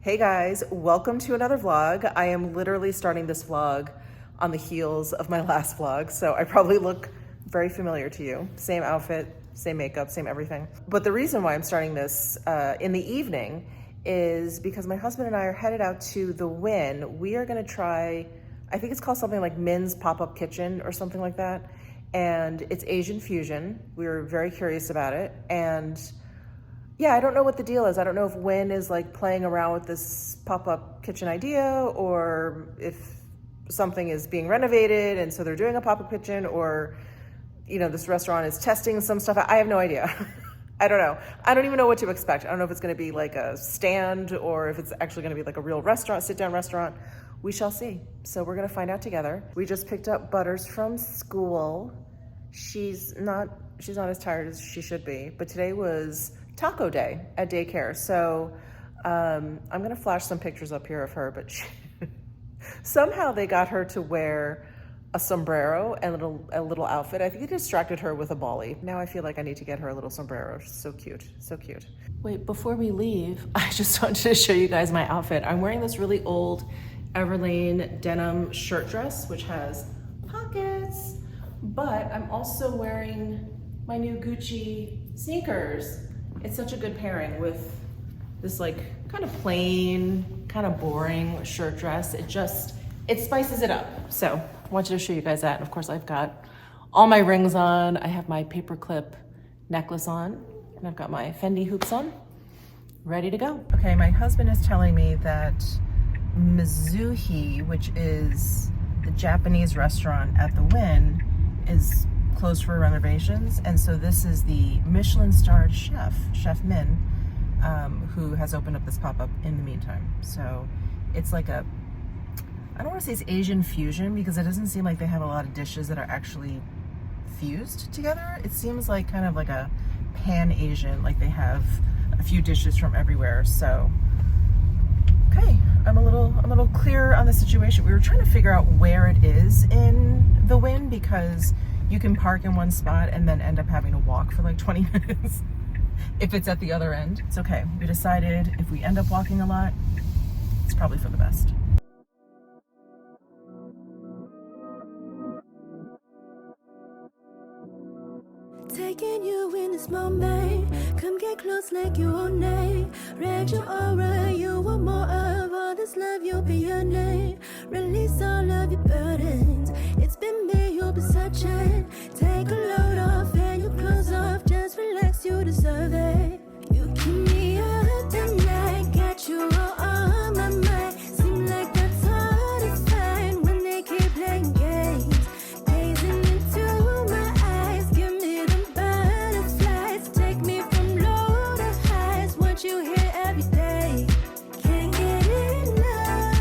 Hey guys, welcome to another vlog. I am literally starting this vlog on the heels of my last vlog, so I probably look very familiar to you. Same outfit, same makeup, same everything. But the reason why I'm starting this in the evening is because my husband and I are headed out to the Wynn. We are gonna try, I think it's called something like Min's Pop-Up Kitchen or something like that. And it's Asian fusion. We were very curious about it. And yeah, I don't know what the deal is. I don't know if Wynn is like playing around with this pop-up kitchen idea, or if something is being renovated and so they're doing a pop-up kitchen, or this restaurant is testing some stuff. I have no idea. I don't know. I don't even know what to expect. I don't know if it's going to be like a stand or if it's actually going to be like a real restaurant, sit-down restaurant. We shall see. So we're going to find out together. We just picked up Butters from school. She's not as tired as she should be, but today was taco day at daycare. So I'm gonna flash some pictures up here of her, but somehow they got her to wear a sombrero and a little outfit. I think it distracted her with a bolly. Now I feel like I need to get her a little sombrero. She's so cute, so cute. Wait, before we leave, I just wanted to show you guys my outfit. I'm wearing this really old Everlane denim shirt dress, which has pockets, but I'm also wearing my new Gucci sneakers. It's such a good pairing with this like kind of plain, kind of boring shirt dress. It spices it up. So I wanted to show you guys that. And of course I've got all my rings on. I have my paperclip necklace on, and I've got my Fendi hoops on, ready to go. Okay, my husband is telling me that Mizuhi, which is the Japanese restaurant at the Wynn, is closed for renovations, and so this is the Michelin-starred Chef Min, who has opened up this pop-up in the meantime. So it's like I don't want to say it's Asian fusion, because it doesn't seem like they have a lot of dishes that are actually fused together. It seems like kind of like a pan-Asian, like they have a few dishes from everywhere. So okay, I'm a little clearer on the situation. We were trying to figure out where it is in the Wynn, because you can park in one spot and then end up having to walk for like 20 minutes if it's at the other end. It's okay. We decided if we end up walking a lot, it's probably for the best. Taking you in this moment, come get close like you own it. Read your aura, you want more of all this love, you'll be your name. Release all of your burdens, it's been me you'll be searching. Take a load off and your clothes off, just relax, you deserve it. You keep me up tonight, got you all on my mind. Seem like that's hard to find when they keep playing games. Gazing into my eyes, give me them butterflies. Take me from low to highs, want you here every day. Can't get enough.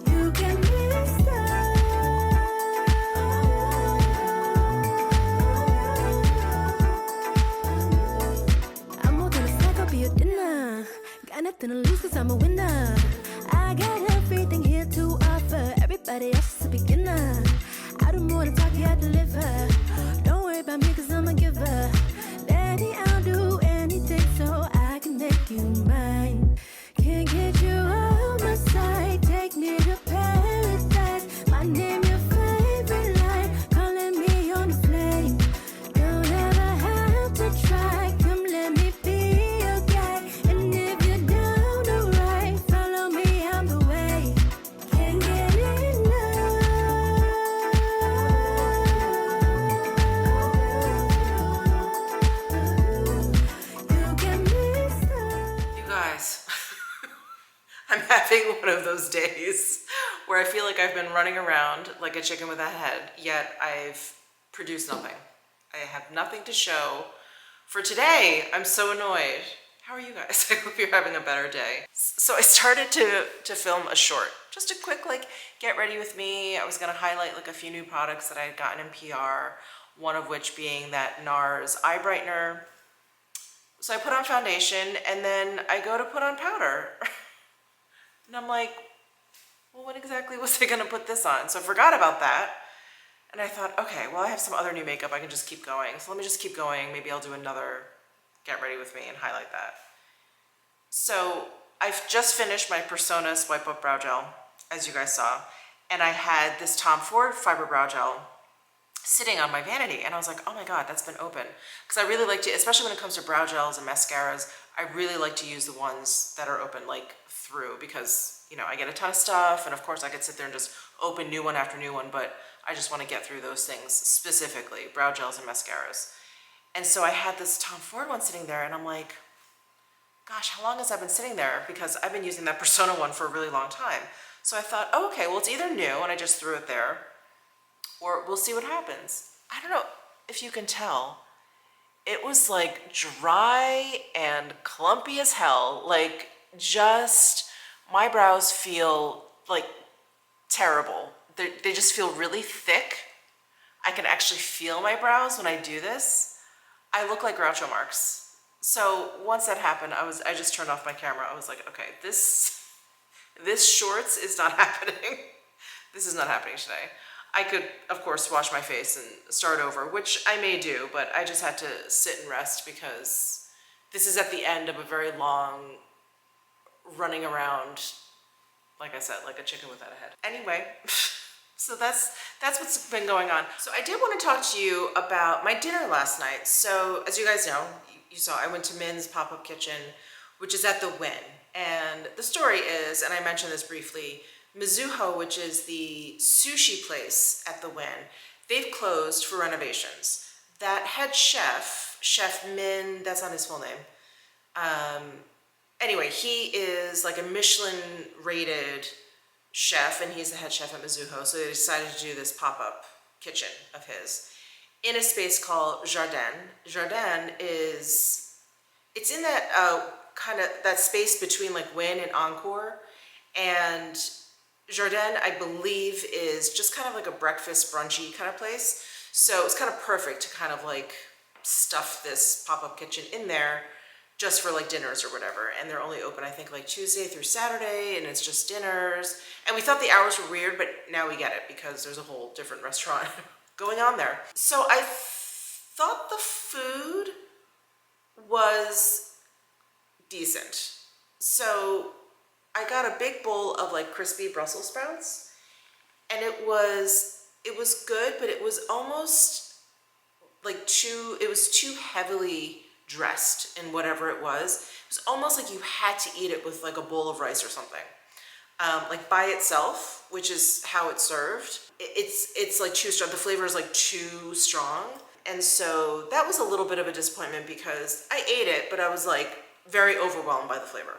You get me stuck. I'm more than a snack, I'll be your dinner. Got nothing to lose cause I'm a winner. I got everything here to offer. Everybody else is a beginner. I do more than talk, yeah, I deliver. Don't worry about me cause I'm a giver. Daddy, I'll do anything so I can make you mine. Can't get you out my sight. Take me to paradise. My name, your favorite line. Calling me on the flame. Don't ever have to try. Come let me be your guy. And if you're down to ride, follow me on the way. Can't get enough. You get me stuck. You guys, I'm having one of those days where I feel like I've been running around like a chicken with a head, yet I've produced nothing. I have nothing to show for today. I'm so annoyed. How are you guys? I hope you're having a better day. So I started to film a short, just a quick like get ready with me. I was gonna highlight like a few new products that I had gotten in PR, one of which being that NARS eye brightener. So I put on foundation and then I go to put on powder. And I'm like, well, what exactly was I gonna put this on? So I forgot about that. And I thought, okay, well, I have some other new makeup. I can just keep going. So let me just keep going. Maybe I'll do another Get Ready With Me and highlight that. So I've just finished my Persona Swipe Up Brow Gel, as you guys saw. And I had this Tom Ford Fiber Brow Gel sitting on my vanity. And I was like, oh my God, that's been open. Because I really like to, especially when it comes to brow gels and mascaras, I really like to use the ones that are open like through because, you know, I get a ton of stuff. And of course I could sit there and just open new one after new one, but I just want to get through those things specifically, brow gels and mascaras. And so I had this Tom Ford one sitting there and I'm like, gosh, how long has that been sitting there? Because I've been using that Persona one for a really long time. So I thought, oh, okay, well, it's either new and I just threw it there, or we'll see what happens. I don't know if you can tell. It was like dry and clumpy as hell. Like just, my brows feel like terrible. They just feel really thick. I can actually feel my brows when I do this. I look like Groucho Marx. So once that happened, I just turned off my camera. I was like, okay, this shorts is not happening. This is not happening today. I could, of course, wash my face and start over, which I may do, but I just had to sit and rest because this is at the end of a very long running around, like I said, like a chicken without a head. Anyway, so that's what's been going on. So I did want to talk to you about my dinner last night. So as you guys know, you saw I went to Min's Pop-Up Kitchen, which is at the Wynn. And the story is, and I mentioned this briefly, Mizuho, which is the sushi place at the Wynn, they've closed for renovations. That head chef, Chef Min, that's not his full name. Anyway, he is like a Michelin rated chef and he's the head chef at Mizuho. So they decided to do this pop-up kitchen of his in a space called Jardin. Jardin is, it's in that kind of that space between like Wynn and Encore, and Jardin, I believe, is just kind of like a breakfast brunchy kind of place. So it's kind of perfect to kind of like stuff this pop-up kitchen in there just for like dinners or whatever. And they're only open, I think, like Tuesday through Saturday, and it's just dinners. And we thought the hours were weird, but now we get it because there's a whole different restaurant going on there. So I thought the food was decent. So I got a big bowl of like crispy Brussels sprouts, and it was good, but it was almost like it was too heavily dressed in whatever it was. It was almost like you had to eat it with like a bowl of rice or something. Like by itself, which is how it's served, it's like too strong. The flavor is like too strong. And so that was a little bit of a disappointment because I ate it, but I was like very overwhelmed by the flavor.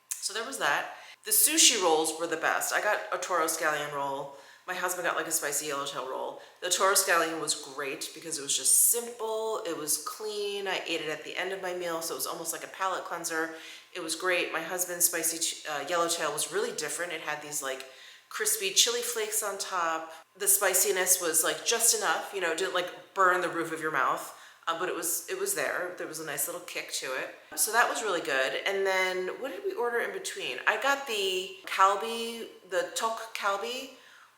So there was that. The sushi rolls were the best. I got a Toro Scallion roll. My husband got like a spicy yellowtail roll. The Toro Scallion was great because it was just simple. It was clean. I ate it at the end of my meal, so it was almost like a palate cleanser. It was great. My husband's spicy yellowtail was really different. It had these like crispy chili flakes on top. The spiciness was like just enough, you know, it didn't like burn the roof of your mouth. But it was there. There was a nice little kick to it. So that was really good. And then what did we order in between? I got the kalbi, the tok kalbi,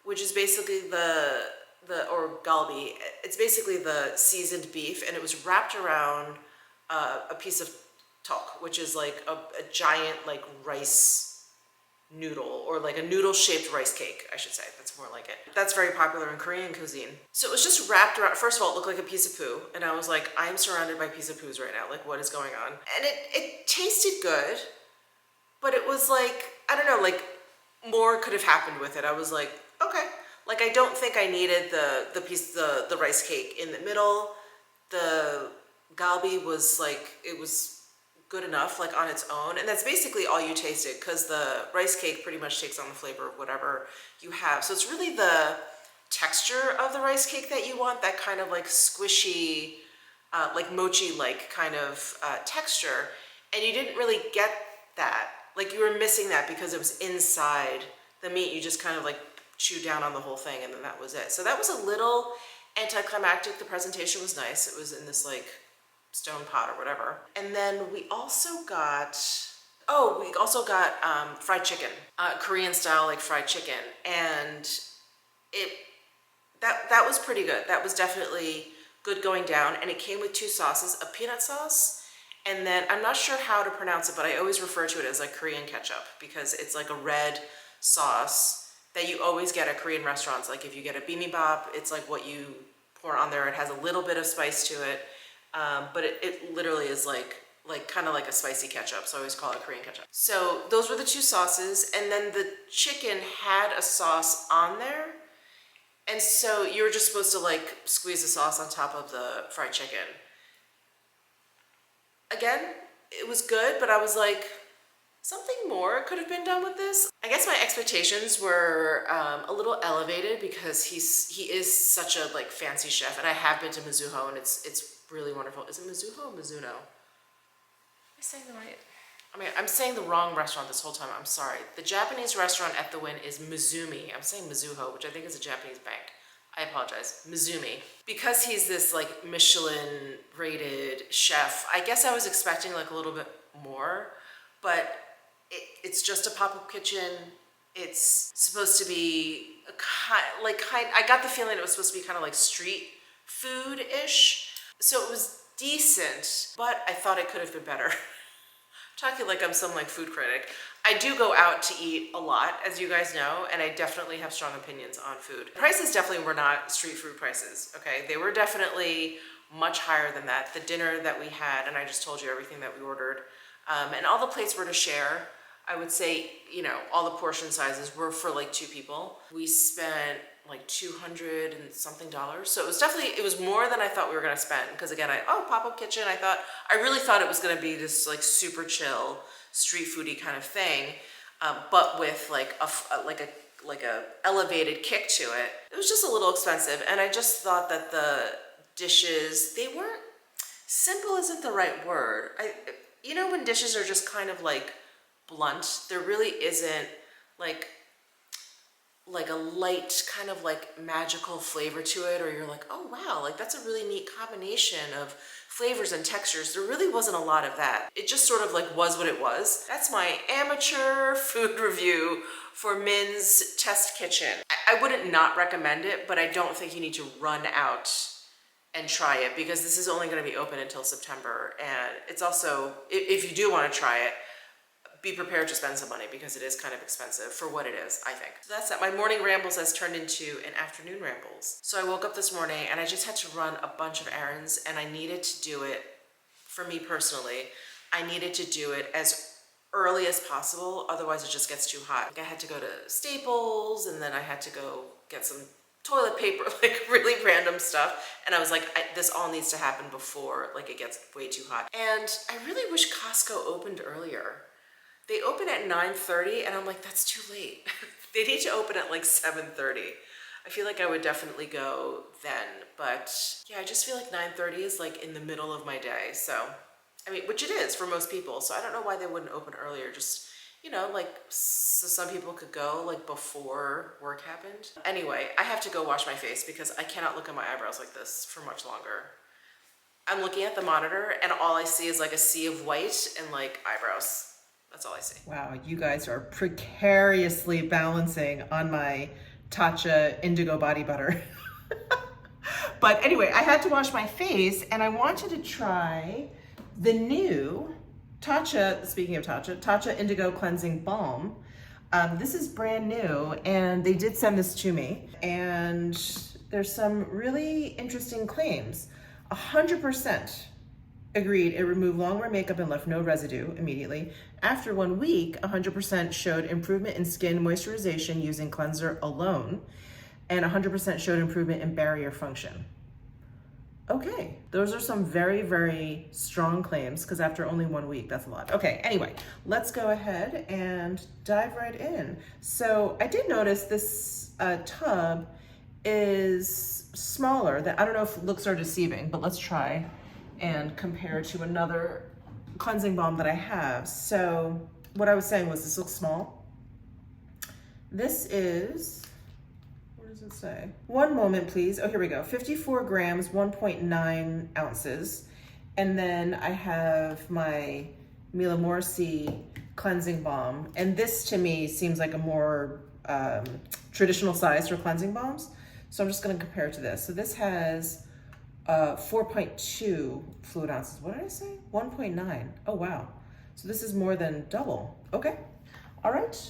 which is basically or galbi. It's basically the seasoned beef, and it was wrapped around a piece of tok, which is like a giant like rice noodle, or like a noodle shaped rice cake, I should say. That's more like it. That's very popular in Korean cuisine. So it was just wrapped around. First of all, it looked like a piece of poo, and I was like, I'm surrounded by piece of poos right now. Like, what is going on? And it tasted good, but it was like, I don't know, like more could have happened with it. I was like, okay. Like, I don't think I needed the rice cake in the middle. The galbi was like, it was good enough, like on its own, and that's basically all you tasted because the rice cake pretty much takes on the flavor of whatever you have. So it's really the texture of the rice cake that you want, that kind of like squishy, like mochi-like kind of texture, and you didn't really get that. Like, you were missing that because it was inside the meat. You just kind of like chew down on the whole thing, and then that was it. So that was a little anticlimactic. The presentation was nice. It was in this like stone pot or whatever. And then we also got fried chicken, Korean style like fried chicken, and that was pretty good. That was definitely good going down. And it came with 2 sauces, a peanut sauce, and then I'm not sure how to pronounce it, but I always refer to it as like Korean ketchup because it's like a red sauce that you always get at Korean restaurants. Like if you get a bibimbap, it's like what you pour on there. It has a little bit of spice to it, but it literally is like kind of like a spicy ketchup. So I always call it Korean ketchup. So those were the 2 sauces, and then the chicken had a sauce on there. And so you were just supposed to like squeeze the sauce on top of the fried chicken. Again, it was good, but I was like, something more could have been done with this. I guess my expectations were a little elevated because he is such a like fancy chef, and I have been to Mizuho, and it's really wonderful. Is it Mizuho or Mizuno? Am I saying the right? I mean, I'm saying the wrong restaurant this whole time. I'm sorry. The Japanese restaurant at the Wynn is Mizumi. I'm saying Mizuho, which I think is a Japanese bank. I apologize. Mizumi. Because he's this like Michelin rated chef, I guess I was expecting like a little bit more, but it's just a pop-up kitchen. It's supposed to be I got the feeling it was supposed to be kind of like street food-ish. So it was decent, but I thought it could have been better. Talking like I'm some like food critic. I do go out to eat a lot, as you guys know, and I definitely have strong opinions on food. Prices definitely were not street food prices, okay? They were definitely much higher than that. The dinner that we had, and I just told you everything that we ordered, and all the plates were to share. I would say, you know, all the portion sizes were for like 2 people. We spent like $200 and something. So it was more than I thought we were gonna spend. Because again, pop-up kitchen. I really thought it was gonna be this like super chill, street foodie kind of thing, but with like a elevated kick to it. It was just a little expensive, and I just thought that the dishes, they weren't, simple isn't the right word. You know when dishes are just kind of like blunt, there really isn't like a light kind of like magical flavor to it, or you're like, oh wow, like that's a really neat combination of flavors and textures. There really wasn't a lot of that. It just sort of like was what it was. That's my amateur food review for Min's Test Kitchen. I wouldn't not recommend it, but I don't think you need to run out and try it because this is only going to be open until September. And it's also, if you do want to try it, be prepared to spend some money because it is kind of expensive for what it is, I think. So that's that. My morning rambles has turned into an afternoon rambles. So I woke up this morning and I just had to run a bunch of errands, and I needed to do it, for me personally, I needed to do it as early as possible, otherwise it just gets too hot. Like I had to go to Staples, and then I had to go get some toilet paper, like really random stuff. And I was like, this all needs to happen before like it gets way too hot. And I really wish Costco opened earlier. They open at 9:30, and I'm like, that's too late. They need to open at like 7:30. I feel like I would definitely go then, but yeah, I just feel like 9:30 is like in the middle of my day. So, I mean, which it is for most people. So I don't know why they wouldn't open earlier. Just, you know, like so some people could go like before work happened. Anyway, I have to go wash my face because I cannot look at my eyebrows like this for much longer. I'm looking at the monitor and all I see is like a sea of white and like eyebrows. That's all I see. Wow, you guys are precariously balancing on my Tatcha Indigo Body Butter. But anyway, I had to wash my face, and I wanted to try the new Tatcha, speaking of Tatcha Indigo Cleansing Balm. This is brand new, and they did send this to me. And there's some really interesting claims. 100% agreed it removed long-wear makeup and left no residue immediately. After 1 week, 100% showed improvement in skin moisturization using cleanser alone, and 100% showed improvement in barrier function. Okay, those are some very, very strong claims, because after only 1 week, that's a lot. Okay, anyway, let's go ahead and dive right in. So I did notice this tub is smaller. I don't know if looks are deceiving, but let's try and compare to another cleansing balm that I have. So what I was saying was this looks small. This is, what does it say? One moment, please. Oh, here we go. 54 grams, 1.9 ounces. And then I have my Mila Morrissey cleansing balm. And this to me seems like a more traditional size for cleansing balms. So I'm just gonna compare it to this. So this has 4.2 fluid ounces. What did I say? 1.9. Oh, wow. So this is more than double. Okay. All right.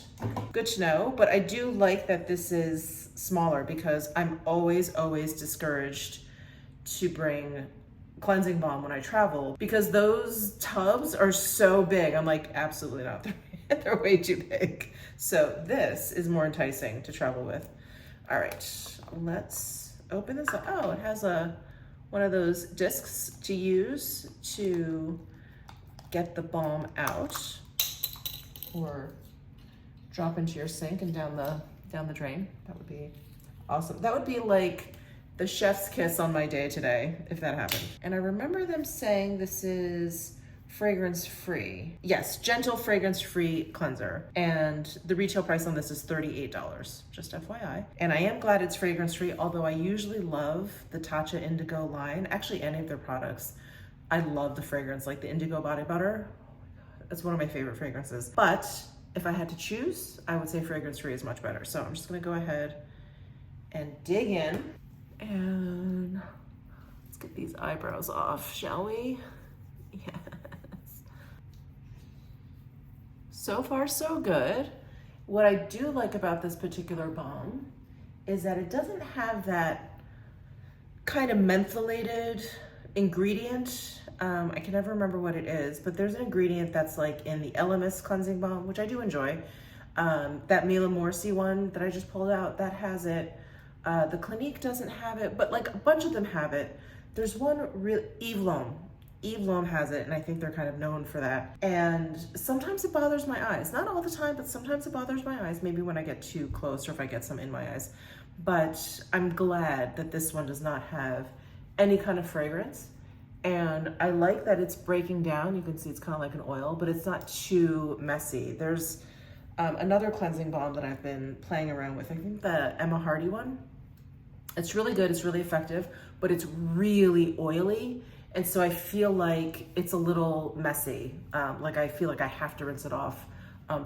Good to know. But I do like that this is smaller because I'm always discouraged to bring cleansing balm when I travel because those tubs are so big. I'm like, absolutely not. They're way too big. So this is more enticing to travel with. All right. Let's open this up. Oh, it has one of those discs to use to get the balm out or drop into your sink and down the drain. That would be awesome. That would be like the chef's kiss on my day today if that happened. And I remember them saying this is fragrance free. Yes, gentle fragrance free cleanser. And the retail price on this is $38, just FYI. And I am glad it's fragrance free, although I usually love the Tatcha Indigo line, actually any of their products. I love the fragrance, like the Indigo Body Butter. It's one of my favorite fragrances. But if I had to choose, I would say fragrance free is much better. So I'm just gonna go ahead and dig in and let's get these eyebrows off, shall we? Yes. So far, so good. What I do like about this particular balm is that it doesn't have that kind of mentholated ingredient. I can never remember what it is, but there's an ingredient that's like in the LMS cleansing balm, which I do enjoy. That Mila Morrissey one that I just pulled out, that has it. The Clinique doesn't have it, but like a bunch of them have it. There's one real, Eve Lom has it, and I think they're kind of known for that. And sometimes it bothers my eyes. Not all the time, but sometimes it bothers my eyes, maybe when I get too close or if I get some in my eyes. But I'm glad that this one does not have any kind of fragrance. And I like that it's breaking down. You can see it's kind of like an oil, but it's not too messy. There's another cleansing balm that I've been playing around with. I think the Emma Hardy one. It's really good, it's really effective, but it's really oily. And so I feel like it's a little messy. Like I feel like I have to rinse it off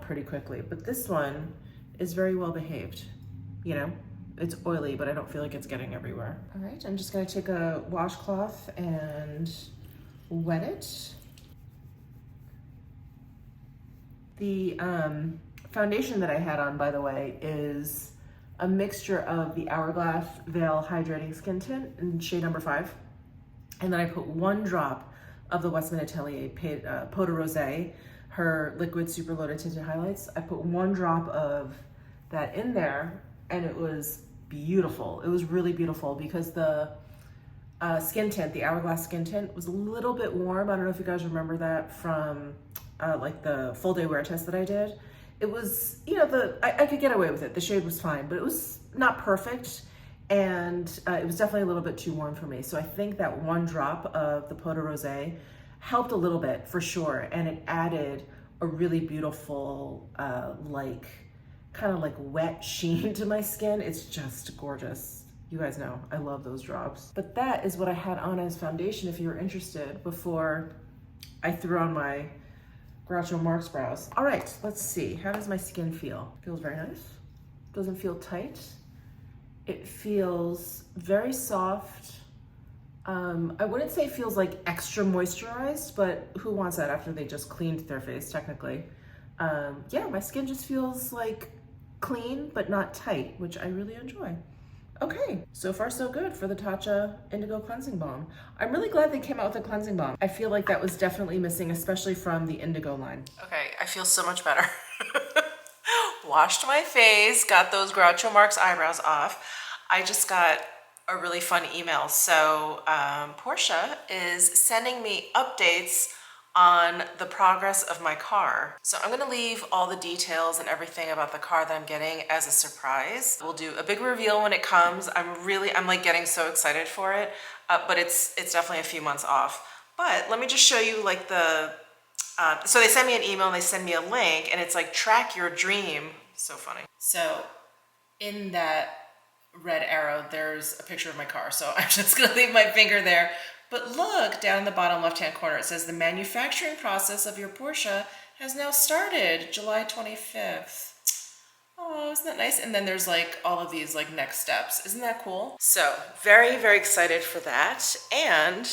pretty quickly. But this one is very well behaved. You know, it's oily, but I don't feel like it's getting everywhere. All right, I'm just gonna take a washcloth and wet it. The foundation that I had on, by the way, is a mixture of the Hourglass Veil Hydrating Skin Tint in shade number 5. And then I put 1 drop of the Westman Atelier Peau de Rosé, her liquid super loaded tinted highlights. I put 1 drop of that in there and it was beautiful. It was really beautiful because the skin tint, the Hourglass skin tint, was a little bit warm. I don't know if you guys remember that from like the full day wear test that I did. It was, you know, I could get away with it. The shade was fine, but it was not perfect. And it was definitely a little bit too warm for me. So I think that 1 drop of the Peau de Rosé helped a little bit for sure. And it added a really beautiful, like kind of like wet sheen to my skin. It's just gorgeous. You guys know, I love those drops. But that is what I had on as foundation if you're interested before I threw on my Groucho Marx brows. All right, let's see. How does my skin feel? Feels very nice. Doesn't feel tight. It feels very soft. I wouldn't say it feels like extra moisturized, but who wants that after they just cleaned their face, technically? Yeah, my skin just feels like clean, but not tight, which I really enjoy. Okay, so far so good for the Tatcha Indigo Cleansing Balm. I'm really glad they came out with a cleansing balm. I feel like that was definitely missing, especially from the Indigo line. Okay, I feel so much better. Washed my face, got those Groucho Marx eyebrows off. I just got a really fun email. So Portia is sending me updates on the progress of my car. So I'm gonna leave all the details and everything about the car that I'm getting as a surprise. We'll do a big reveal when it comes. I'm like getting so excited for it, but it's definitely a few months off. But let me just show you like so they send me an email and they send me a link and it's like track your dream. So funny. So in that red arrow, there's a picture of my car. So I'm just gonna leave my finger there. But look, down in the bottom left-hand corner, it says the manufacturing process of your Porsche has now started, July 25th. Oh, Oh, isn't that nice? And then there's like all of these like next steps. Isn't that cool? So very, very excited for that. And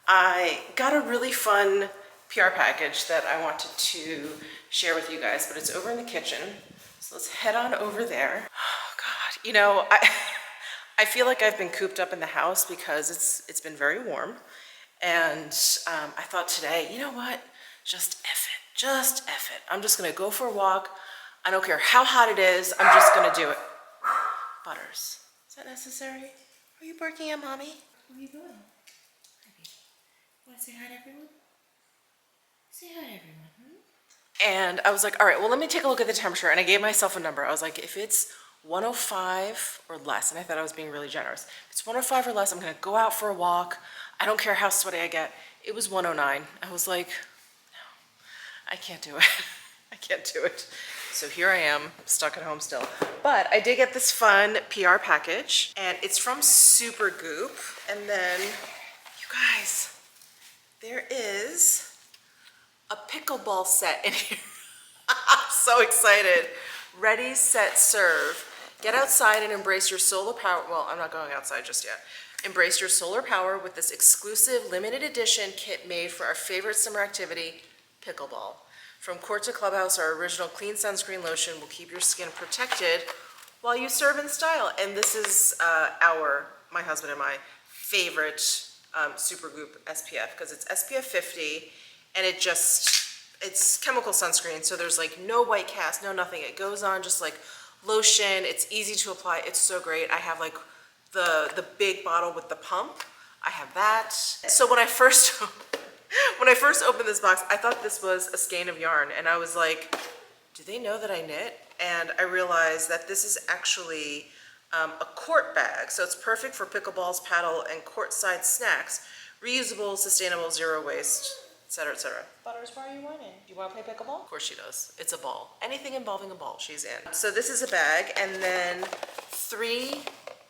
I got a really fun PR package that I wanted to share with you guys, but it's over in the kitchen. So let's head on over there. Oh God, you know, I feel like I've been cooped up in the house because it's been very warm. And I thought today, you know what? Just F it, just F it. I'm just gonna go for a walk. I don't care how hot it is, I'm just gonna do it. Butters, is that necessary? Are you barking at mommy? What are you doing? Want to say hi to everyone? Say hi to everyone, And I was like, all right, well, let me take a look at the temperature. And I gave myself a number. I was like, if it's 105 or less, and I thought I was being really generous. If it's 105 or less, I'm gonna go out for a walk. I don't care how sweaty I get. It was 109. I was like, no, I can't do it. I can't do it. So here I am, stuck at home still. But I did get this fun PR package, and it's from Supergoop. And then, you guys, there is a pickleball set in here. I'm so excited. Ready, set, serve. Get outside and embrace your solar power. Well, I'm not going outside just yet. Embrace your solar power with this exclusive limited edition kit made for our favorite summer activity, pickleball. From court to clubhouse, our original clean sunscreen lotion will keep your skin protected while you serve in style. And this is my husband and my favorite Supergoop SPF, because it's SPF 50 and it's chemical sunscreen. So there's like no white cast, no nothing. It goes on just like lotion. It's easy to apply. It's so great. I have like the big bottle with the pump. I have that. So when I first opened this box, I thought this was a skein of yarn, and I was like, do they know that I knit? And I realized that this is actually a court bag. So it's perfect for pickleballs, paddle, and courtside snacks. Reusable, sustainable, zero waste, etc., etc. Butters, why are you whining? Do you want to play pickleball? Of course she does. It's a ball. Anything involving a ball, she's in. So this is a bag, and then 3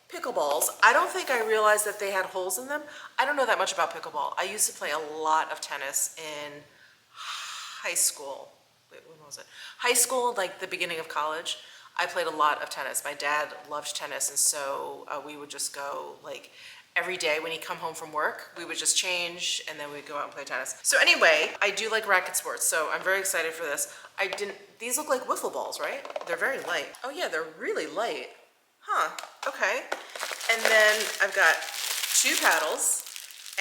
pickleballs. I don't think I realized that they had holes in them. I don't know that much about pickleball. I used to play a lot of tennis in high school. Wait, when was it? High school, like the beginning of college. I played a lot of tennis. My dad loved tennis, and so we would just go like every day when he'd come home from work, we would just change and then we'd go out and play tennis. So anyway, I do like racket sports, so I'm very excited for this. These look like wiffle balls, right? They're very light. Oh yeah, they're really light. Huh, okay. And then I've got 2 paddles,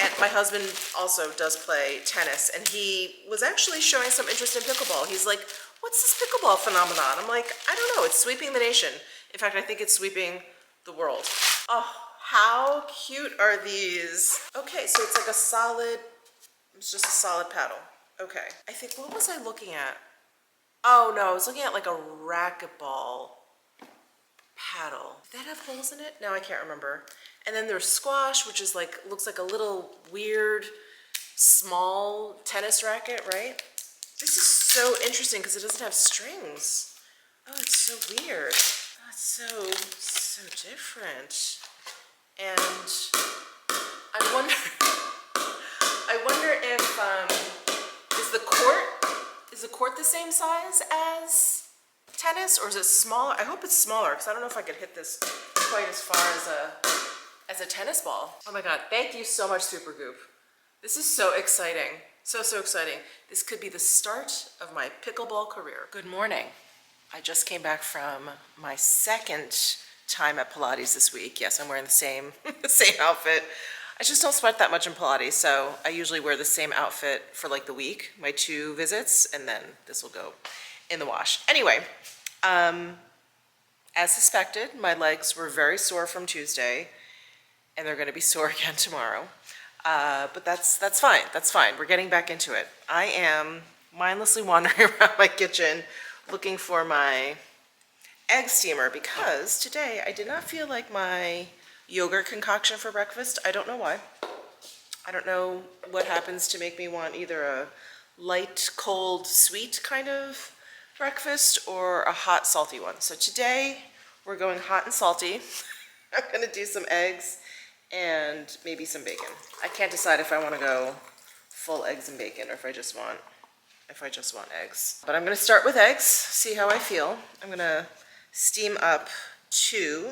and my husband also does play tennis, and he was actually showing some interest in pickleball. He's like, what's this pickleball phenomenon? I'm like, I don't know, it's sweeping the nation. In fact, I think it's sweeping the world. Oh, how cute are these? Okay, so it's like it's just a solid paddle. Okay, I think, what was I looking at? Oh no, I was looking at like a racquetball paddle. Did that have holes in it? No, I can't remember. And then there's squash, which is like, looks like a little weird, small tennis racket, right? This is so interesting because it doesn't have strings. Oh, it's so weird. Oh, it's so different. And I wonder if, is the court the same size as tennis, or is it smaller? I hope it's smaller, because I don't know if I could hit this quite as far as a tennis ball. Oh my God, thank you so much, Supergoop. This is so exciting. So exciting. This could be the start of my pickleball career. Good morning. I just came back from my second time at Pilates this week. Yes, I'm wearing the same outfit. I just don't sweat that much in Pilates, so I usually wear the same outfit for like the week, my 2 visits, and then this will go in the wash. Anyway, as suspected, my legs were very sore from Tuesday, and they're gonna be sore again tomorrow. But that's fine, that's fine. We're getting back into it. I am mindlessly wandering around my kitchen looking for my egg steamer, because today I did not feel like my yogurt concoction for breakfast. I don't know why. I don't know what happens to make me want either a light, cold, sweet kind of breakfast or a hot, salty one. So today we're going hot and salty. I'm gonna do some eggs and maybe some bacon. I can't decide if I want to go full eggs and bacon or if I just want eggs. But I'm gonna start with eggs, see how I feel. I'm gonna steam up 2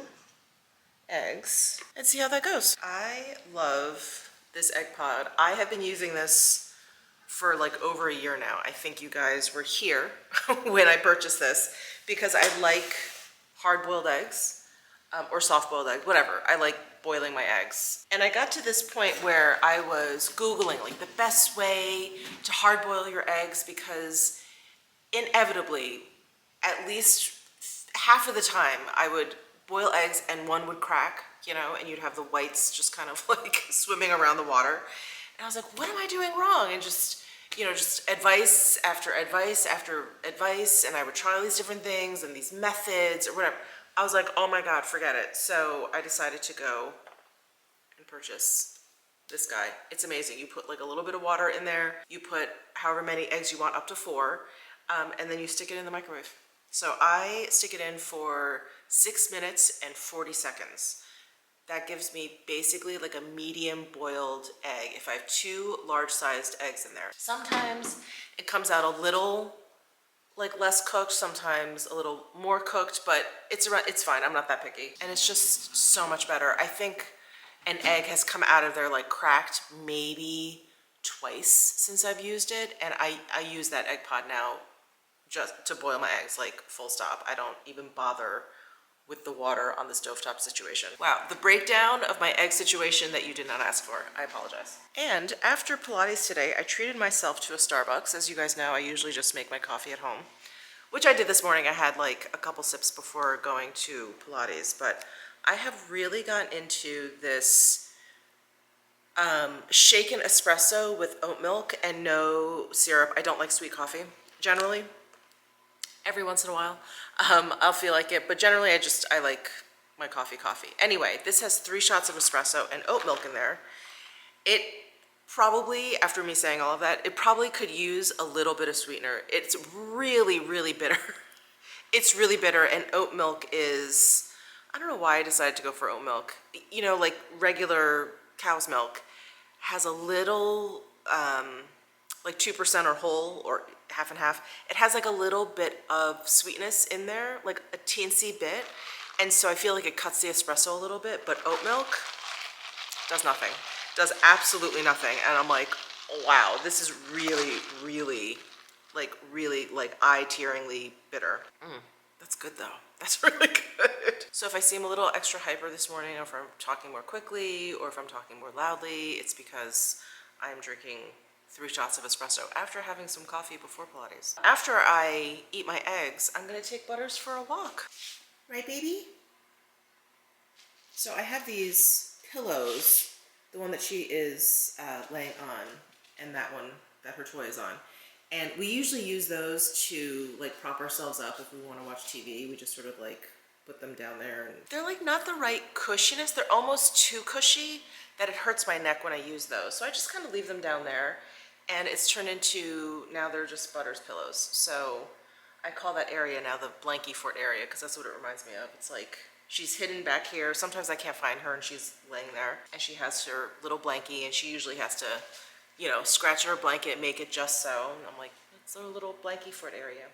eggs and see how that goes. I love this egg pod. I have been using this for like over a year now. I think you guys were here when I purchased this because I like hard-boiled eggs or soft-boiled eggs, whatever. I like boiling my eggs. And I got to this point where I was Googling like the best way to hard-boil your eggs because inevitably, at least half of the time, I would boil eggs and one would crack, you know, and you'd have the whites just kind of like swimming around the water. And I was like, what am I doing wrong? And just, you know, just advice after advice after advice. And I would try all these different things and these methods or whatever. I was like, oh my God, forget it. So I decided to go and purchase this guy. It's amazing. You put like a little bit of water in there. You put however many eggs you want, up to 4. And then you stick it in the microwave. So I stick it in for 6 minutes and 40 seconds. That gives me basically like a medium boiled egg if I have 2 large-sized eggs in there. Sometimes it comes out a little like less cooked, sometimes a little more cooked, but it's fine. I'm not that picky. And it's just so much better. I think an egg has come out of there like cracked maybe twice since I've used it, and I use that egg pod now just to boil my eggs, like full stop. I don't even bother with the water on the stovetop situation. Wow, the breakdown of my egg situation that you did not ask for. I apologize. And after Pilates today, I treated myself to a Starbucks. As you guys know, I usually just make my coffee at home, which I did this morning. I had like a couple sips before going to Pilates, but I have really gotten into this shaken espresso with oat milk and no syrup. I don't like sweet coffee, generally. Every once in a while, I'll feel like it, but generally I like my coffee. Anyway, this has 3 shots of espresso and oat milk in there. It probably, after me saying all of that, it probably could use a little bit of sweetener. It's really, really bitter. It's really bitter, and oat milk is, I don't know why I decided to go for oat milk. You know, like regular cow's milk has a little, like 2% or whole or half and half. It has like a little bit of sweetness in there, like a teensy bit. And so I feel like it cuts the espresso a little bit, but oat milk does nothing, does absolutely nothing. And I'm like, wow, this is really, really like eye-tearingly bitter. That's good though. That's really good. So if I seem a little extra hyper this morning, or if I'm talking more quickly, or if I'm talking more loudly, it's because I'm drinking 3 shots of espresso after having some coffee before Pilates. After I eat my eggs, I'm gonna take Butters for a walk. Right, baby? So I have these pillows, the one that she is laying on, and that one that her toy is on. And we usually use those to like prop ourselves up if we want to watch TV. We just sort of like put them down there. And they're like not the right cushiness. They're almost too cushy that it hurts my neck when I use those. So I just kind of leave them down there. And it's turned into, now they're just Butters pillows. So I call that area now the blankie fort area because that's what it reminds me of. It's like she's hidden back here. Sometimes I can't find her and she's laying there. And she has her little blankie and she usually has to, you know, scratch her blanket, make it just so. And I'm like, it's a little blankie fort area.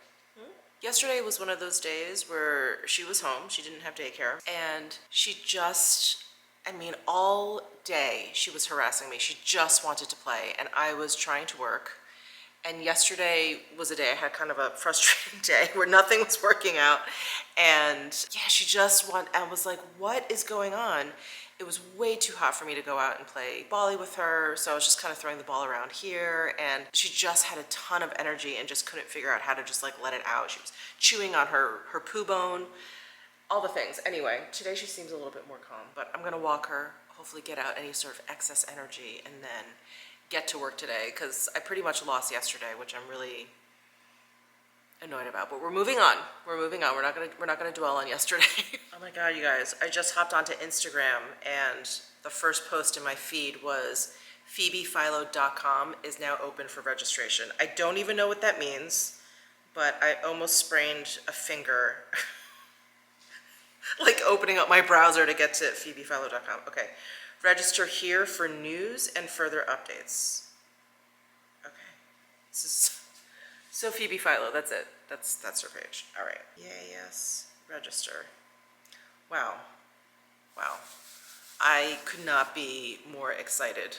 Yesterday was one of those days where she was home. She didn't have daycare. And she just, I mean, all day she was harassing me. She just wanted to play, and I was trying to work. And yesterday was a day I had kind of a frustrating day where nothing was working out. And yeah, she just I was like, what is going on? It was way too hot for me to go out and play volley with her, so I was just kind of throwing the ball around here, and she just had a ton of energy and just couldn't figure out how to just like let it out. She was chewing on her poo bone. All the things. Anyway, today she seems a little bit more calm, but I'm gonna walk her, hopefully get out any sort of excess energy, and then get to work today, because I pretty much lost yesterday, which I'm really annoyed about. But we're moving on. We're moving on. We're not gonna dwell on yesterday. Oh my God, you guys! I just hopped onto Instagram, and the first post in my feed was PhoebePhilo.com is now open for registration. I don't even know what that means, but I almost sprained a finger. Like opening up my browser to get to PhoebePhilo.com. Okay, register here for news and further updates. Okay, this is so Phoebe Philo. That's it. That's her page. All right. Yeah. Yes. register. Wow. Wow. I could not be more excited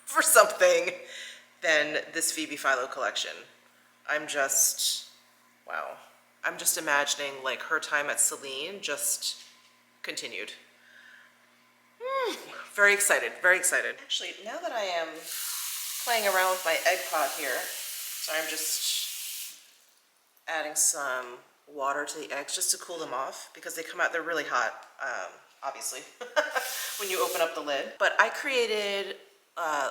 for something than this Phoebe Philo collection. I'm just, wow. I'm just imagining like her time at Celine just continued. Very excited, very excited. Actually, now that I am playing around with my egg pot here, so I'm just adding some water to the eggs just to cool them off because they come out, they're really hot, obviously, when you open up the lid. But I created I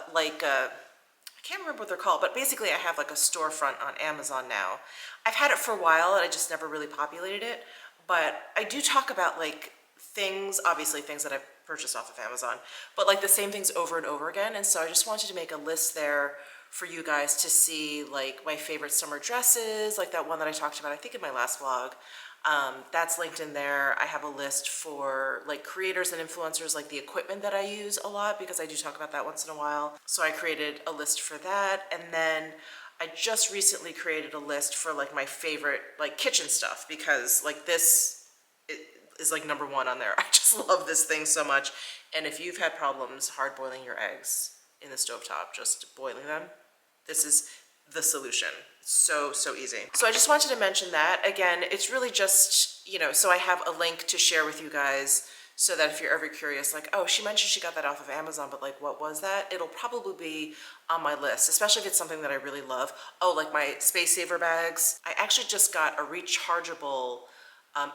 can't remember what they're called, but basically I have like a storefront on Amazon now. I've had it for a while and I just never really populated it, but I do talk about like things, obviously things that I've purchased off of Amazon, but like the same things over and over again. And so I just wanted to make a list there for you guys to see like my favorite summer dresses, like that one that I talked about, I think in my last vlog. That's linked in there. I have a list for like creators and influencers, like the equipment that I use a lot because I do talk about that once in a while. So I created a list for that. And then I just recently created a list for like my favorite like kitchen stuff because like this is like number one on there. I just love this thing so much. And if you've had problems hard boiling your eggs in the stovetop, just boiling them, this is the solution. So easy. So I just wanted to mention that. Again, it's really just, you know, so I have a link to share with you guys so that if you're ever curious, like, oh, she mentioned she got that off of Amazon, but like, what was that? It'll probably be on my list, especially if it's something that I really love. Oh, like my Space Saver bags. I actually just got a rechargeable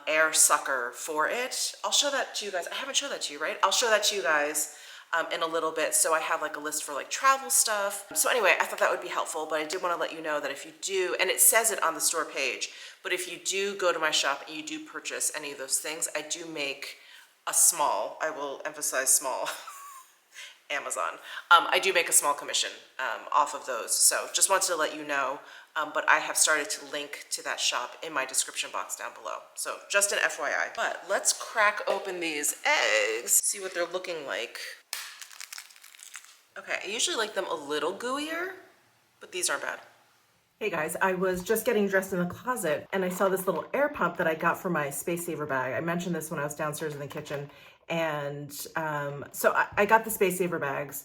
air sucker for it. I'll show that to you guys. I haven't showed that to you, right? I'll show that to you guys in a little bit. So I have like a list for like travel stuff. So anyway, I thought that would be helpful, but I did want to let you know that if you do, and it says it on the store page, but if you do go to my shop and you do purchase any of those things, I do make a small, I will emphasize small, Amazon. I do make a small commission off of those. So just wanted to let you know, but I have started to link to that shop in my description box down below. So just an FYI. But let's crack open these eggs, see what they're looking like. Okay, I usually like them a little gooier, but these aren't bad. Hey guys, I was just getting dressed in the closet and I saw this little air pump that I got for my Space Saver bag. I mentioned this when I was downstairs in the kitchen. And so I got the Space Saver bags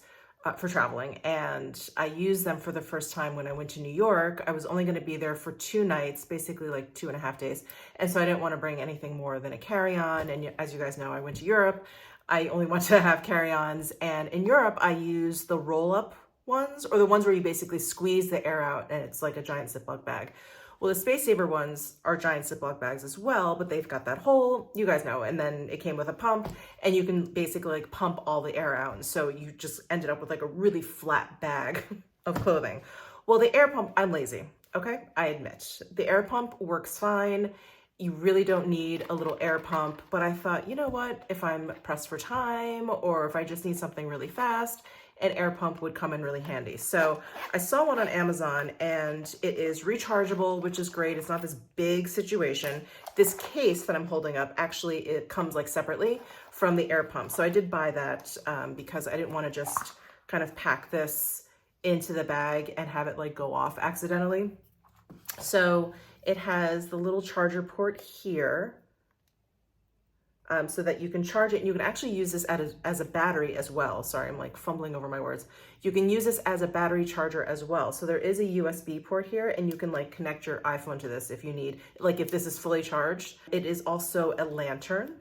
for traveling, and I used them for the first time when I went to New York. I was only going to be there for 2 nights, basically like 2.5 days. And so I didn't want to bring anything more than a carry-on. And as you guys know, I went to Europe. I only want to have carry-ons. And in Europe, I use the roll-up ones, or the ones where you basically squeeze the air out and it's like a giant Ziploc bag. Well, the Space Saver ones are giant Ziploc bags as well, but they've got that hole, you guys know, and then it came with a pump, and you can basically like pump all the air out. And so you just ended up with like a really flat bag of clothing. Well, the air pump, I'm lazy, okay? I admit. The air pump works fine. You really don't need a little air pump, but I thought, you know what? If I'm pressed for time, or if I just need something really fast, an air pump would come in really handy. So I saw one on Amazon, and it is rechargeable, which is great. It's not this big situation. This case that I'm holding up, actually, it comes like separately from the air pump. So I did buy that because I didn't want to just kind of pack this into the bag and have it like go off accidentally. So it has the little charger port here, so that you can charge it, and you can actually use this as a battery as well. Sorry, I'm like fumbling over my words. You can use this as a battery charger as well. So there is a USB port here, and you can like connect your iPhone to this if you need, like if this is fully charged. It is also a lantern.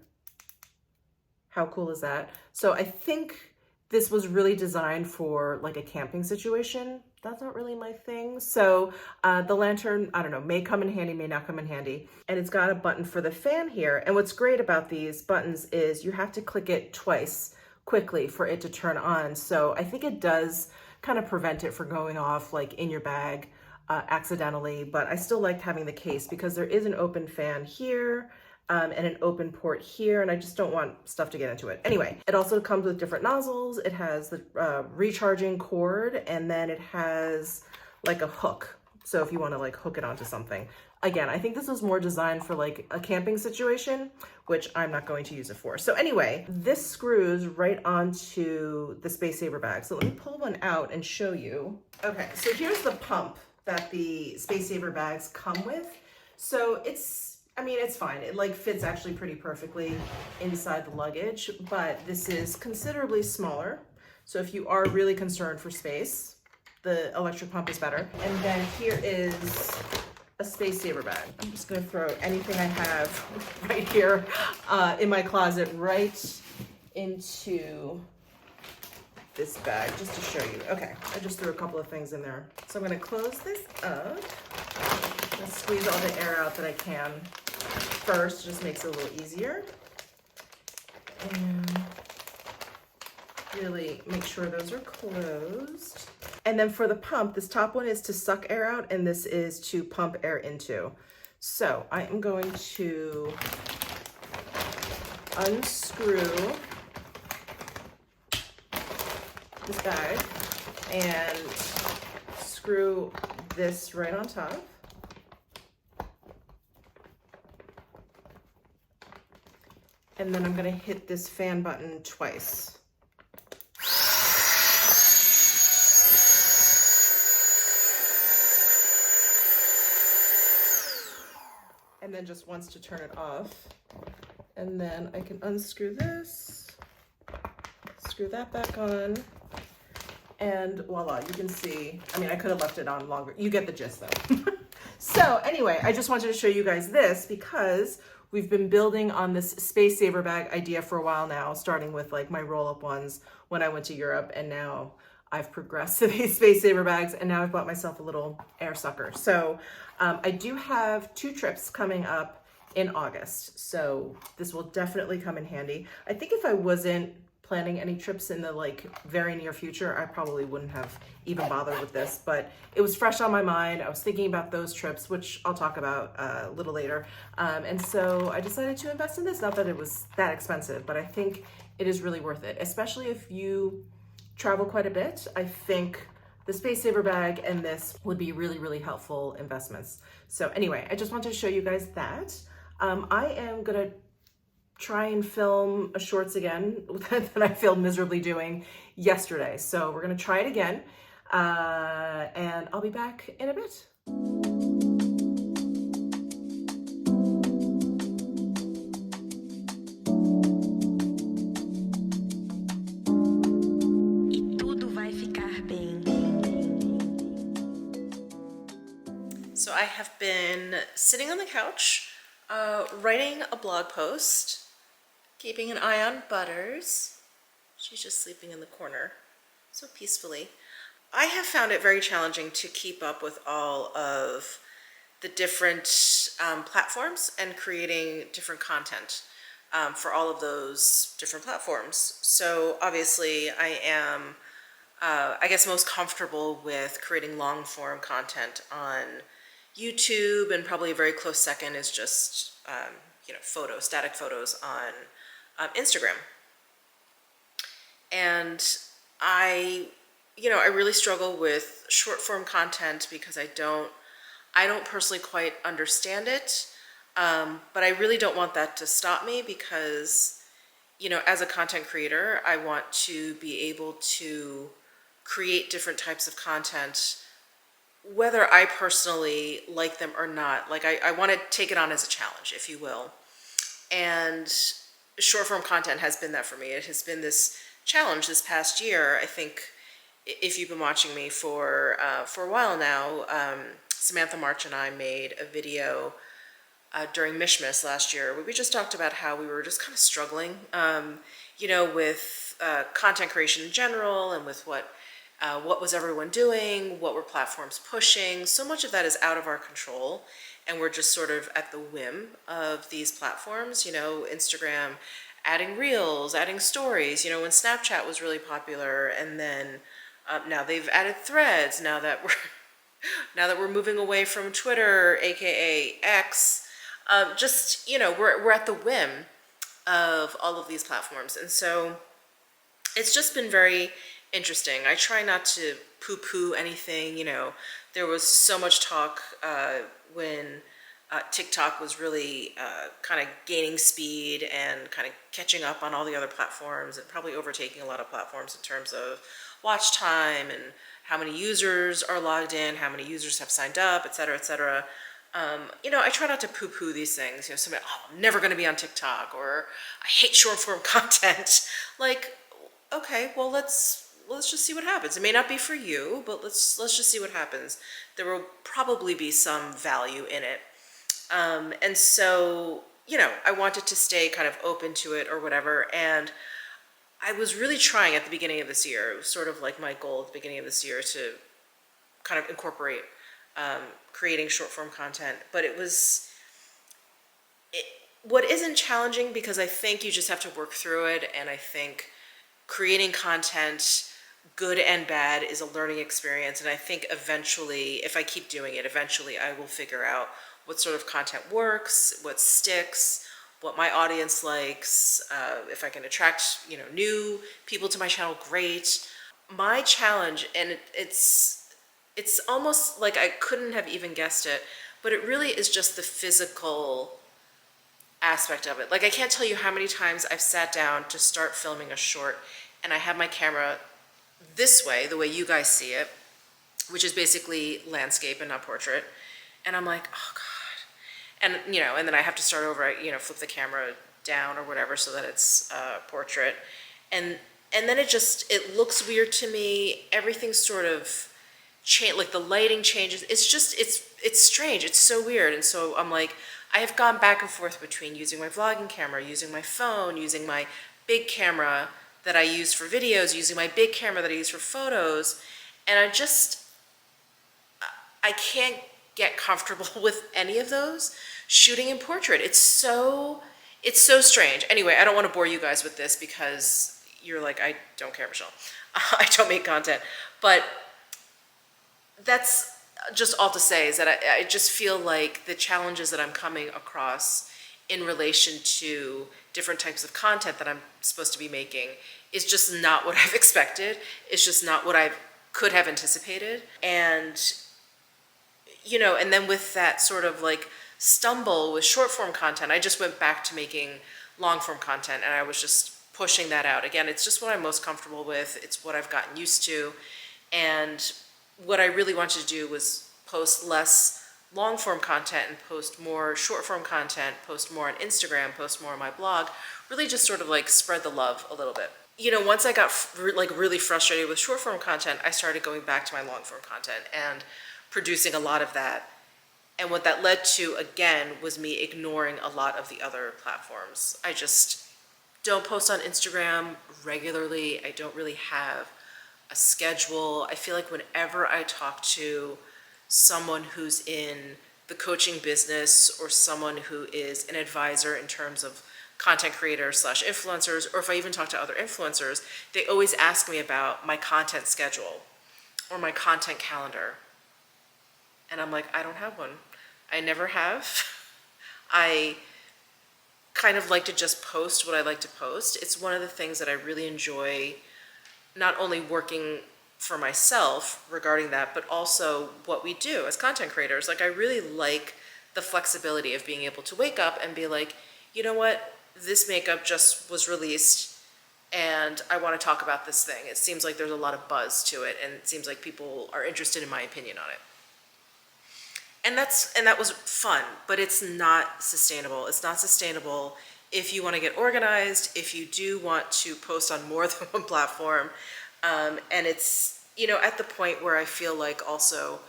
How cool is that? So I think this was really designed for like a camping situation. That's not really my thing. So the lantern, I don't know, may come in handy, may not come in handy. And it's got a button for the fan here. And what's great about these buttons is you have to click it twice quickly for it to turn on. So I think it does kind of prevent it from going off like in your bag accidentally, but I still liked having the case because there is an open fan here. And an open port here, and I just don't want stuff to get into it. Anyway, it also comes with different nozzles. It has the recharging cord, and then it has like a hook. So if you want to like hook it onto something. Again, I think this was more designed for like a camping situation, which I'm not going to use it for. So anyway, this screws right onto the Space Saver bag. So let me pull one out and show you. Okay, so here's the pump that the Space Saver bags come with. So it's I mean, it's fine. It like fits actually pretty perfectly inside the luggage, but this is considerably smaller. So if you are really concerned for space, the electric pump is better. And then here is a space saver bag. I'm just gonna throw anything I have right here in my closet right into this bag just to show you. Okay, I just threw a couple of things in there. So I'm gonna close this up. Let's squeeze all the air out that I can first, just makes it a little easier. And really make sure those are closed. And then for the pump, this top one is to suck air out and this is to pump air into. So I am going to unscrew this bag and screw this right on top. And then I'm gonna hit this fan button twice. And then just once to turn it off. And then I can unscrew this, screw that back on, and voila, you can see, I mean, I could have left it on longer. You get the gist though. So anyway, I just wanted to show you guys this because we've been building on this space saver bag idea for a while now, starting with like my roll-up ones when I went to Europe, and now I've progressed to these space saver bags, and now I've bought myself a little air sucker. So I do have 2 trips coming up in August, so this will definitely come in handy. I think if I wasn't planning any trips in the like very near future, I probably wouldn't have even bothered with this, but it was fresh on my mind. I was thinking about those trips, which I'll talk about a little later. And so I decided to invest in this. Not that it was that expensive, but I think it is really worth it, especially if you travel quite a bit. I think the space saver bag and this would be really, really helpful investments. So anyway, I just wanted to show you guys that. I am gonna try and film a shorts again that I failed miserably doing yesterday. So we're gonna try it again, and I'll be back in a bit. E tudo vai ficar bem. So I have been sitting on the couch, writing a blog post, keeping an eye on Butters. She's just sleeping in the corner so peacefully. I have found it very challenging to keep up with all of the different platforms and creating different content for all of those different platforms. So obviously I am, I guess, most comfortable with creating long form content on YouTube, and probably a very close second is just, you know, static photos on Instagram. And I really struggle with short form content because I don't personally quite understand it. But I really don't want that to stop me because, you know, as a content creator, I want to be able to create different types of content, whether I personally like them or not. Like I want to take it on as a challenge, if you will. And short form content has been that for me. It has been this challenge this past year. I think if you've been watching me for a while now, Samantha March and I made a video during Mishmas last year where we just talked about how we were just kind of struggling, you know, with content creation in general, and with what was everyone doing, what were platforms pushing. So much of that is out of our control, and we're just sort of at the whim of these platforms. You know, Instagram adding reels, adding stories, you know, when Snapchat was really popular, and then now they've added threads now that we're moving away from Twitter, aka X. Just, you know, we're at the whim of all of these platforms, and so it's just been very interesting. I try not to poo-poo anything. You know, there was so much talk when TikTok was really kind of gaining speed and kind of catching up on all the other platforms, and probably overtaking a lot of platforms in terms of watch time and how many users are logged in, how many users have signed up, et cetera, et cetera. You know, I try not to poo-poo these things. You know, somebody, oh, I'm never going to be on TikTok, or I hate short-form content. Like, okay, well, let's just see what happens. It may not be for you, but let's just see what happens. There will probably be some value in it. And so, you know, I wanted to stay kind of open to it or whatever. And I was really trying at the beginning of this year, it was sort of like my goal at the beginning of this year, to kind of incorporate creating short form content. But what isn't challenging, because I think you just have to work through it. And I think creating content, good and bad, is a learning experience. And I think eventually, if I keep doing it, eventually I will figure out what sort of content works, what sticks, what my audience likes, if I can attract, you know, new people to my channel, great. My challenge, and it's almost like I couldn't have even guessed it, but it really is just the physical aspect of it. Like, I can't tell you how many times I've sat down to start filming a short, and I have my camera this way, the way you guys see it, which is basically landscape and not portrait. And I'm like, oh God. And, you know, and then I have to start over, you know, flip the camera down or whatever so that it's portrait. And then it looks weird to me. Everything's sort of changed, like the lighting changes. It's just, it's strange. It's so weird. And so I'm like, I have gone back and forth between using my vlogging camera, using my phone, using my big camera that I use for videos, using my big camera that I use for photos. And I can't get comfortable with any of those shooting in portrait. It's so strange. Anyway, I don't want to bore you guys with this because you're like, I don't care, Michelle. I don't make content. But that's just all to say is that I just feel like the challenges that I'm coming across in relation to different types of content that I'm supposed to be making is just not what I've expected. It's just not what I could have anticipated. And, you know, and then with that sort of like stumble with short form content, I just went back to making long form content, and I was just pushing that out. Again, it's just what I'm most comfortable with. It's what I've gotten used to. And what I really wanted to do was post less long form content and post more short form content, post more on Instagram, post more on my blog, really just sort of like spread the love a little bit. You know, once I got like really frustrated with short form content, I started going back to my long form content and producing a lot of that. And what that led to, again, was me ignoring a lot of the other platforms. I just don't post on Instagram regularly. I don't really have a schedule. I feel like whenever I talk to someone who's in the coaching business or someone who is an advisor in terms of content creators / influencers, or if I even talk to other influencers, they always ask me about my content schedule or my content calendar. And I'm like, I don't have one. I never have. I kind of like to just post what I like to post. It's one of the things that I really enjoy, not only working for myself regarding that, but also what we do as content creators. Like, I really like the flexibility of being able to wake up and be like, you know what, this makeup just was released and I want to talk about this thing. It seems like there's a lot of buzz to it, and it seems like people are interested in my opinion on it. And that was fun, but it's not sustainable. It's not sustainable if you want to get organized, if you do want to post on more than one platform. And it's, you know, at the point where I feel like also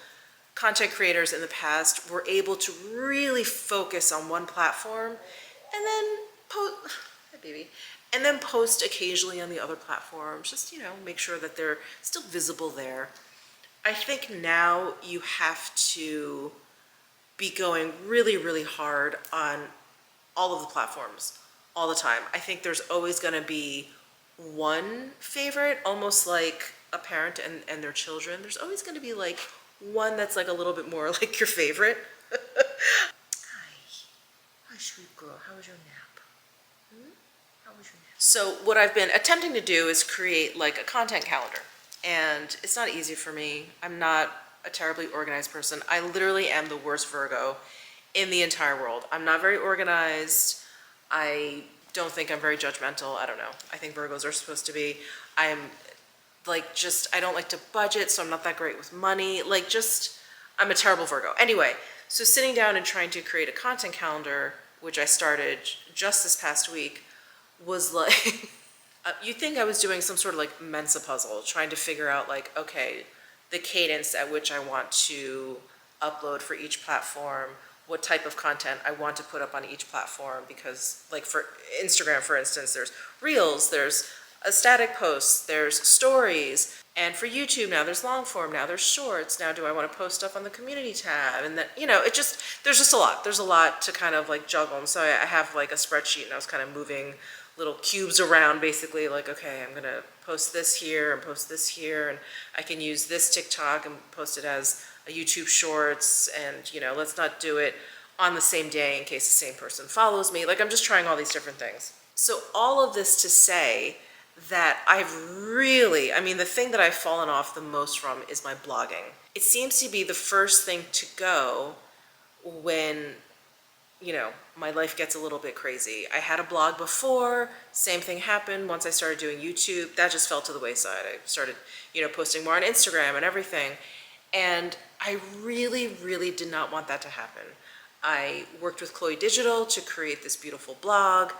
content creators in the past were able to really focus on one platform and then post occasionally on the other platforms, just, you know, make sure that they're still visible there. I think now you have to be going really, really hard on all of the platforms all the time. I think there's always going to be one favorite, almost like a parent and their children. There's always going to be like one that's like a little bit more like your favorite. Hi, sweet girl. How was your nap? How was your nap? So what I've been attempting to do is create like a content calendar. And it's not easy for me. I'm not a terribly organized person. I literally am the worst Virgo in the entire world. I'm not very organized. I don't think I'm very judgmental. I don't know. I think Virgos are supposed to be. I'm like, just, I don't like to budget, so I'm not that great with money. Like, just, I'm a terrible Virgo. Anyway, So sitting down and trying to create a content calendar, which I started just this past week, was like, you'd think I was doing some sort of like Mensa puzzle, trying to figure out like, okay, the cadence at which I want to upload for each platform, what type of content I want to put up on each platform, because like for Instagram, for instance, there's Reels, there's a static posts, there's stories, and for YouTube now there's long form, now there's shorts, now do I want to post stuff on the community tab, and then, you know, there's just a lot. There's a lot to kind of like juggle, and so I have like a spreadsheet, and I was kind of moving little cubes around, basically like, okay, I'm gonna post this here and post this here, and I can use this TikTok and post it as a YouTube Shorts, and, you know, let's not do it on the same day in case the same person follows me. Like, I'm just trying all these different things. So all of this to say that I mean, the thing that I've fallen off the most from is my blogging. It seems to be the first thing to go when, you know, my life gets a little bit crazy. I had a blog before, same thing happened. Once I started doing YouTube, that just fell to the wayside. I started, you know, posting more on Instagram and everything. And I really, really did not want that to happen. I worked with Chloe Digital to create this beautiful blog,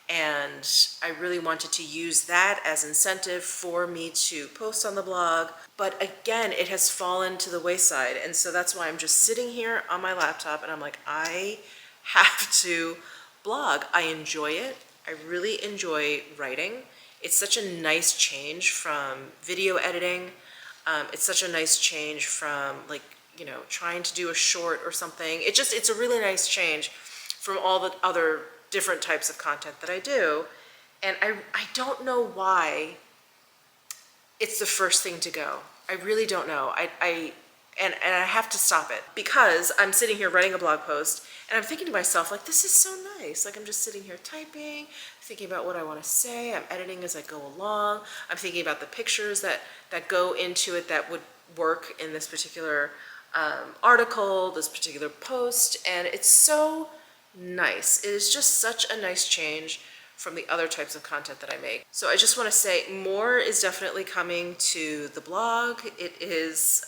and I really wanted to use that as incentive for me to post on the blog. But again, it has fallen to the wayside. And so that's why I'm just sitting here on my laptop and I'm like, I have to blog. I enjoy it. I really enjoy writing. It's such a nice change from video editing. It's such a nice change from, like, you know, trying to do a short or something. It's a really nice change from all the other different types of content that I do. And I don't know why it's the first thing to go. I really don't know. And I have to stop it, because I'm sitting here writing a blog post and I'm thinking to myself, like, this is so nice. Like, I'm just sitting here typing, thinking about what I want to say. I'm editing as I go along. I'm thinking about the pictures that go into it that would work in this particular article, this particular post. And it's so nice. It is just such a nice change from the other types of content that I make. So I just want to say more is definitely coming to the blog. It is,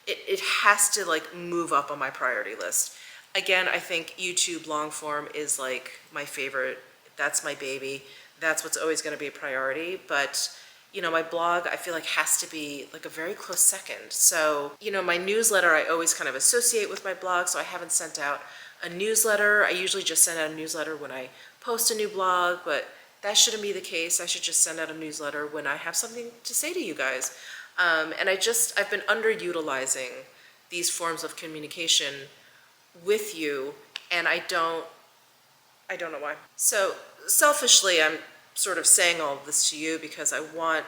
it has to like move up on my priority list. Again, I think YouTube long form is like my favorite. That's my baby. That's what's always going to be a priority. But, you know, my blog, I feel like has to be like a very close second. So, you know, my newsletter, I always kind of associate with my blog. So I haven't sent out a newsletter. I usually just send out a newsletter when I post a new blog, but that shouldn't be the case. I should just send out a newsletter when I have something to say to you guys. And I've been underutilizing these forms of communication with you, and I don't know why. So selfishly, I'm sort of saying all of this to you because I want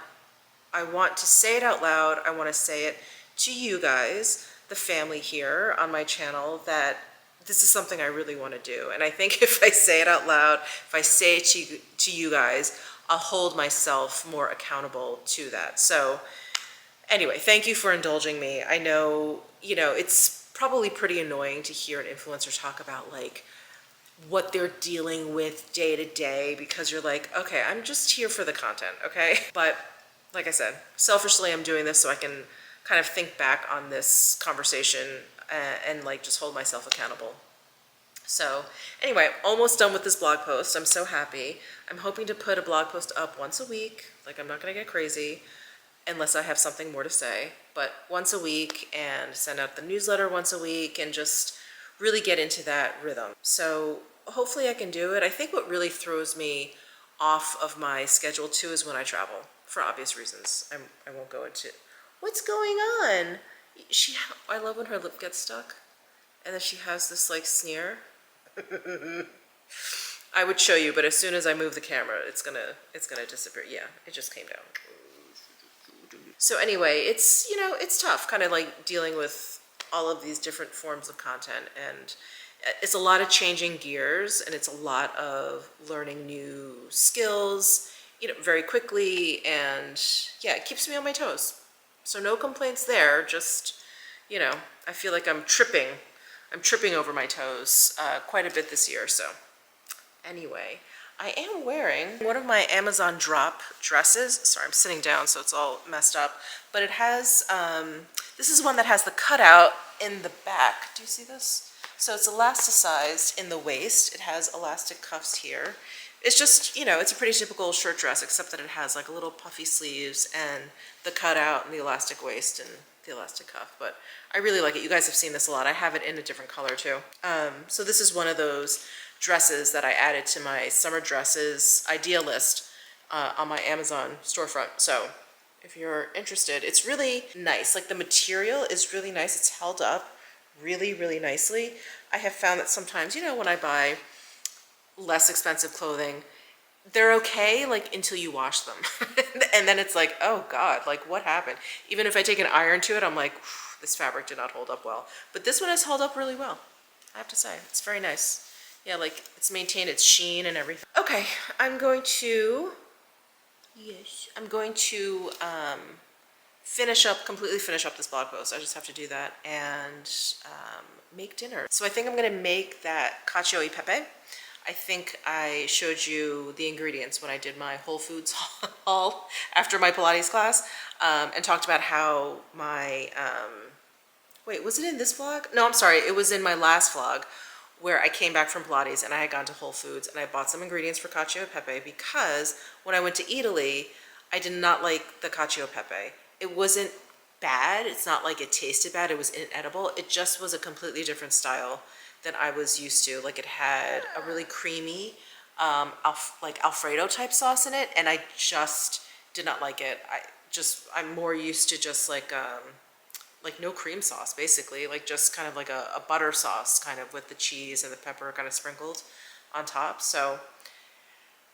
to say it out loud. I want to say it to you guys, the family here on my channel, that this is something I really want to do. And I think if I say it out loud, if I say it to you guys, I'll hold myself more accountable to that. So anyway, thank you for indulging me. I know, you know, it's probably pretty annoying to hear an influencer talk about like what they're dealing with day to day, because you're like, okay, I'm just here for the content, okay? But like I said, selfishly, I'm doing this so I can kind of think back on this conversation and like just hold myself accountable. So anyway, I'm almost done with this blog post. I'm so happy. I'm hoping to put a blog post up once a week. Like, I'm not gonna get crazy unless I have something more to say, but once a week, and send out the newsletter once a week, and just really get into that rhythm. So hopefully I can do it. I think what really throws me off of my schedule too is when I travel, for obvious reasons. I won't go into what's going on. I love when her lip gets stuck and then she has this like sneer. I would show you, but as soon as I move the camera, it's gonna disappear. Yeah, it just came down. So anyway, it's, you know, it's tough kind of like dealing with all of these different forms of content, and it's a lot of changing gears, and it's a lot of learning new skills, you know, very quickly, and yeah, it keeps me on my toes. So no complaints there, just, you know, I feel like I'm tripping over my toes quite a bit this year. So anyway, I am wearing one of my Amazon drop dresses. Sorry, I'm sitting down so it's all messed up. But it has, this is one that has the cutout in the back. Do you see this? So it's elasticized in the waist. It has elastic cuffs here. It's just, you know, it's a pretty typical shirt dress, except that it has like a little puffy sleeves and the cutout and the elastic waist and the elastic cuff. But I really like it. You guys have seen this a lot. I have it in a different color too. So this is one of those dresses that I added to my summer dresses idea list on my Amazon storefront. So if you're interested, it's really nice. Like the material is really nice. It's held up really, really nicely. I have found that sometimes, you know, when I buy less expensive clothing, they're okay like until you wash them. And then it's like, oh God, like what happened? Even if I take an iron to it, I'm like, this fabric did not hold up well. But this one has held up really well, I have to say. It's very nice. Yeah, like it's maintained its sheen and everything. Okay, I'm going to completely finish up this blog post. I just have to do that and make dinner. So I think I'm gonna make that Cacio E Pepe. I think I showed you the ingredients when I did my Whole Foods haul after my Pilates class, and talked about how my, wait, was it in this vlog? No, I'm sorry, it was in my last vlog where I came back from Pilates and I had gone to Whole Foods and I bought some ingredients for Cacio e Pepe because when I went to Italy, I did not like the Cacio e Pepe. It wasn't bad. It's not like it tasted bad. It was inedible. It just was a completely different style than I was used to. Like it had a really creamy, like Alfredo type sauce in it, and I just did not like it. I'm more used to just like no cream sauce, basically, like just kind of like a butter sauce kind of with the cheese and the pepper kind of sprinkled on top. So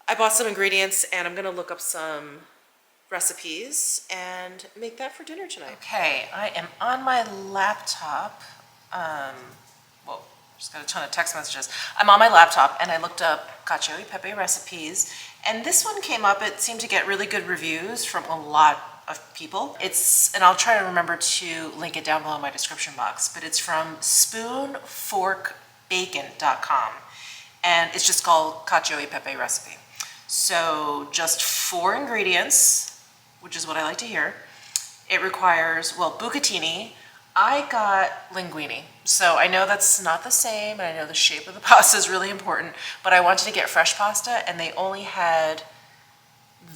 I bought some ingredients and I'm gonna look up some recipes and make that for dinner tonight. Okay, I am on my laptop. Well, just got a ton of text messages. I'm on my laptop and I looked up Cacio e Pepe recipes, and this one came up. It seemed to get really good reviews from a lot of people. And I'll try to remember to link it down below in my description box, but it's from spoonforkbacon.com, and it's just called Cacio e Pepe recipe. So just 4 ingredients, which is what I like to hear. It requires, well, bucatini. I got linguine. So I know that's not the same, and I know the shape of the pasta is really important, but I wanted to get fresh pasta, and they only had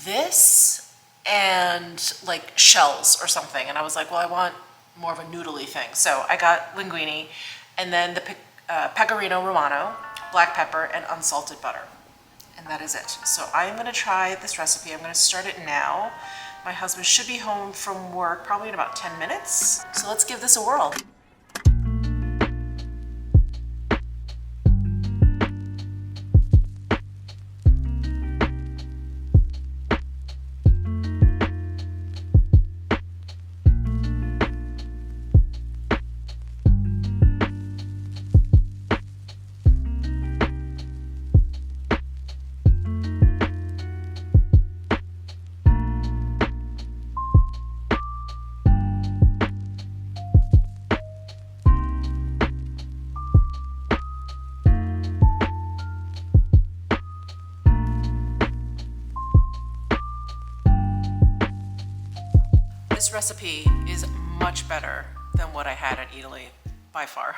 this and like shells or something. And I was like, well, I want more of a noodly thing. So I got linguine, and then the pecorino romano, black pepper, and unsalted butter. And that is it. So I'm gonna try this recipe. I'm gonna start it now. My husband should be home from work probably in about 10 minutes. So let's give this a whirl. This recipe is much better than what I had in Italy, by far.